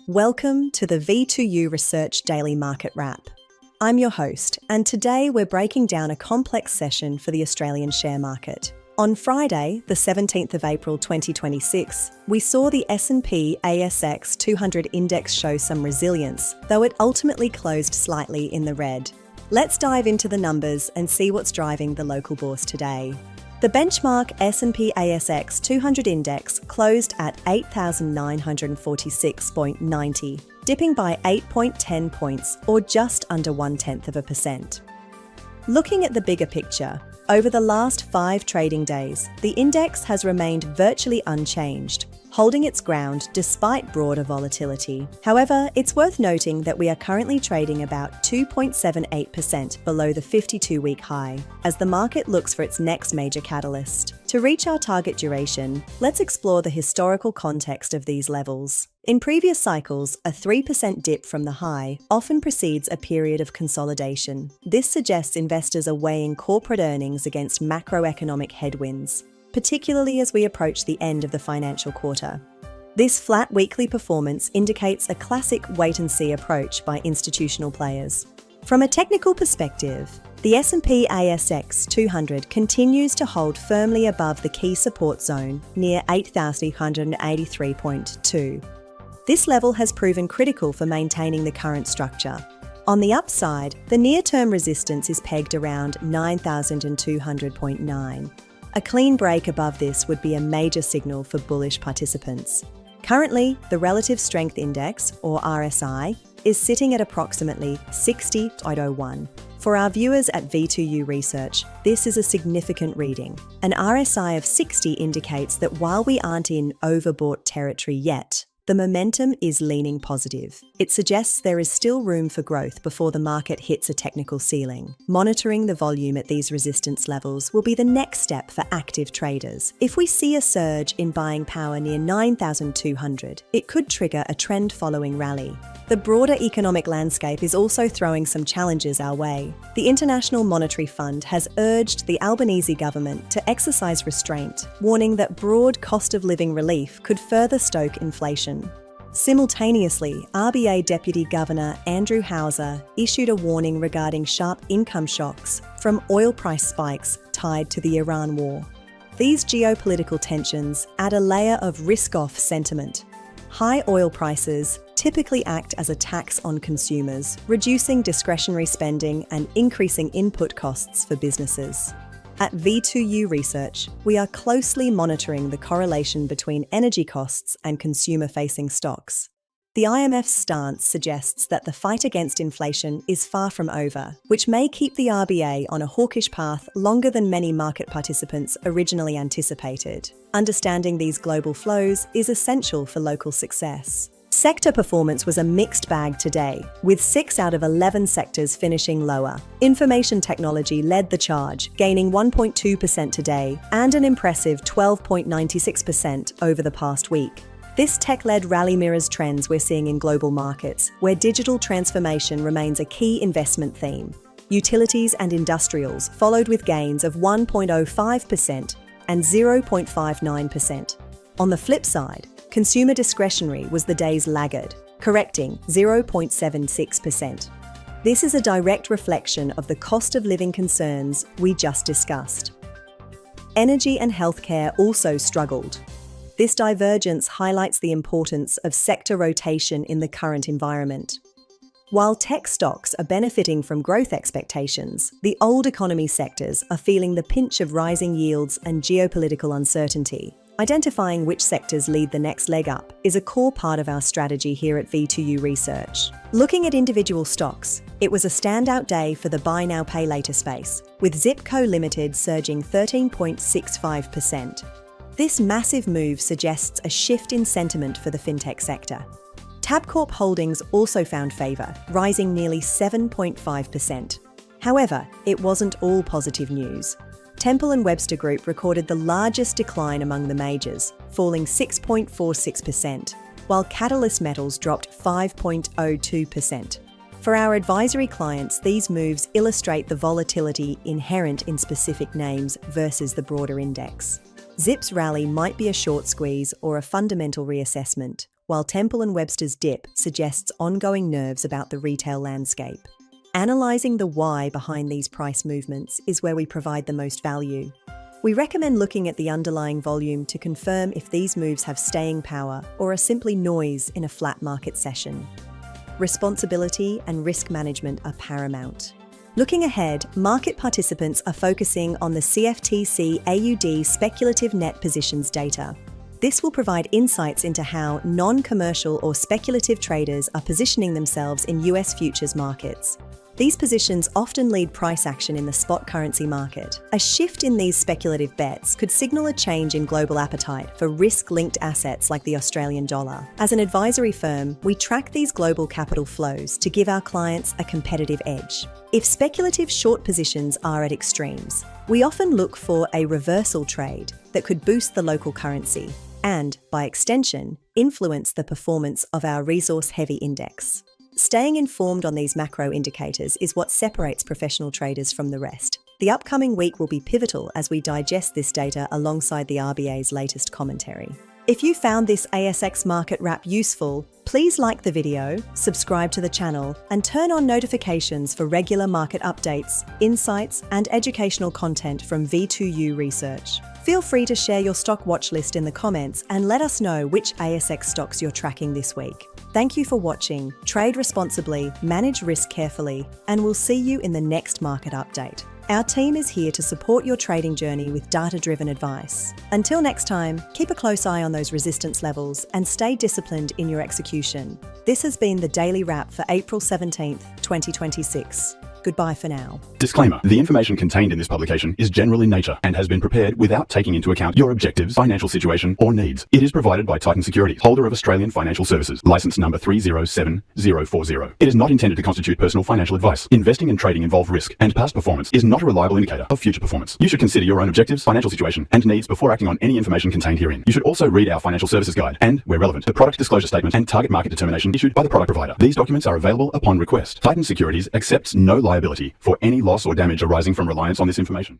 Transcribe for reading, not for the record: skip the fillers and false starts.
Welcome to the V2U Research Daily Market Wrap. I'm your host, and today we're breaking down a complex session for the Australian share market. On Friday, the 17th of April 2026, we saw the S&P ASX 200 index show some resilience, though it ultimately closed slightly in the red. Let's dive into the numbers and see what's driving the local bourse today. The benchmark S&P ASX 200 index closed at 8,946.90, dipping by 8.10 points or just under 0.1%. Looking at the bigger picture, over the last 5 trading days, the index has remained virtually unchanged, holding its ground despite broader volatility. However, it's worth noting that we are currently trading about 2.78% below the 52-week high, as the market looks for its next major catalyst. To reach our target duration, let's explore the historical context of these levels. In previous cycles, a 3% dip from the high often precedes a period of consolidation. This suggests investors are weighing corporate earnings against macroeconomic headwinds, particularly as we approach the end of the financial quarter. This flat weekly performance indicates a classic wait-and-see approach by institutional players. From a technical perspective, the S&P ASX 200 continues to hold firmly above the key support zone near 8,183.2. This level has proven critical for maintaining the current structure. On the upside, the near-term resistance is pegged around 9,200.9. A clean break above this would be a major signal for bullish participants. Currently, the Relative Strength Index, or RSI, is sitting at approximately 60.01. For our viewers at V2U Research, this is a significant reading. An RSI of 60 indicates that while we aren't in overbought territory yet, the momentum is leaning positive. It suggests there is still room for growth before the market hits a technical ceiling. Monitoring the volume at these resistance levels will be the next step for active traders. If we see a surge in buying power near 9,200, it could trigger a trend-following rally. The broader economic landscape is also throwing some challenges our way. The International Monetary Fund has urged the Albanese government to exercise restraint, warning that broad cost of living relief could further stoke inflation. Simultaneously, RBA Deputy Governor Andrew Hauser issued a warning regarding sharp income shocks from oil price spikes tied to the Iran war. These geopolitical tensions add a layer of risk-off sentiment. High oil prices typically act as a tax on consumers, reducing discretionary spending and increasing input costs for businesses. At V2U Research, we are closely monitoring the correlation between energy costs and consumer-facing stocks. The IMF's stance suggests that the fight against inflation is far from over, which may keep the RBA on a hawkish path longer than many market participants originally anticipated. Understanding these global flows is essential for local success. Sector performance was a mixed bag today, with 6 out of 11 sectors finishing lower. Information technology led the charge, gaining 1.2% today and an impressive 12.96% over the past week. This tech-led rally mirrors trends we're seeing in global markets, where digital transformation remains a key investment theme. Utilities and industrials followed with gains of 1.05% and 0.59%. On the flip side, Consumer Discretionary was the day's laggard, correcting 0.76%. This is a direct reflection of the cost of living concerns we just discussed. Energy and healthcare also struggled. This divergence highlights the importance of sector rotation in the current environment. While tech stocks are benefiting from growth expectations, the old economy sectors are feeling the pinch of rising yields and geopolitical uncertainty. Identifying which sectors lead the next leg up is a core part of our strategy here at V2U Research. Looking at individual stocks, it was a standout day for the buy now pay later space, with Co Ltd surging 13.65%. This massive move suggests a shift in sentiment for the fintech sector. Tabcorp Holdings also found favour, rising nearly 7.5%. However, it wasn't all positive news. Temple and Webster Group recorded the largest decline among the majors, falling 6.46%, while Catalyst Metals dropped 5.02%. For our advisory clients, these moves illustrate the volatility inherent in specific names versus the broader index. Zip's rally might be a short squeeze or a fundamental reassessment, while Temple & Webster's dip suggests ongoing nerves about the retail landscape. Analysing the why behind these price movements is where we provide the most value. We recommend looking at the underlying volume to confirm if these moves have staying power or are simply noise in a flat market session. Responsibility and risk management are paramount. Looking ahead, market participants are focusing on the CFTC AUD speculative net positions data. This will provide insights into how non-commercial or speculative traders are positioning themselves in US futures markets. These positions often lead price action in the spot currency market. A shift in these speculative bets could signal a change in global appetite for risk-linked assets like the Australian dollar. As an advisory firm, we track these global capital flows to give our clients a competitive edge. If speculative short positions are at extremes, we often look for a reversal trade that could boost the local currency and, by extension, influence the performance of our resource-heavy index. Staying informed on these macro indicators is what separates professional traders from the rest. The upcoming week will be pivotal as we digest this data alongside the RBA's latest commentary. If you found this ASX market wrap useful, please like the video, subscribe to the channel, and turn on notifications for regular market updates, insights, and educational content from V2U Research. Feel free to share your stock watch list in the comments and let us know which ASX stocks you're tracking this week. Thank you for watching. Trade responsibly, manage risk carefully, and we'll see you in the next market update. Our team is here to support your trading journey with data-driven advice. Until next time, keep a close eye on those resistance levels and stay disciplined in your execution. This has been the Daily Wrap for April 17th, 2026. Goodbye for now. Disclaimer. The information contained in this publication is general in nature and has been prepared without taking into account your objectives, financial situation, or needs. It is provided by Titan Securities, holder of Australian Financial Services, license number 307040. It is not intended to constitute personal financial advice. Investing and trading involve risk, and past performance is not a reliable indicator of future performance. You should consider your own objectives, financial situation, and needs before acting on any information contained herein. You should also read our financial services guide and, where relevant, the product disclosure statement and target market determination issued by the product provider. These documents are available upon request. Titan Securities accepts no liability for any loss or damage arising from reliance on this information.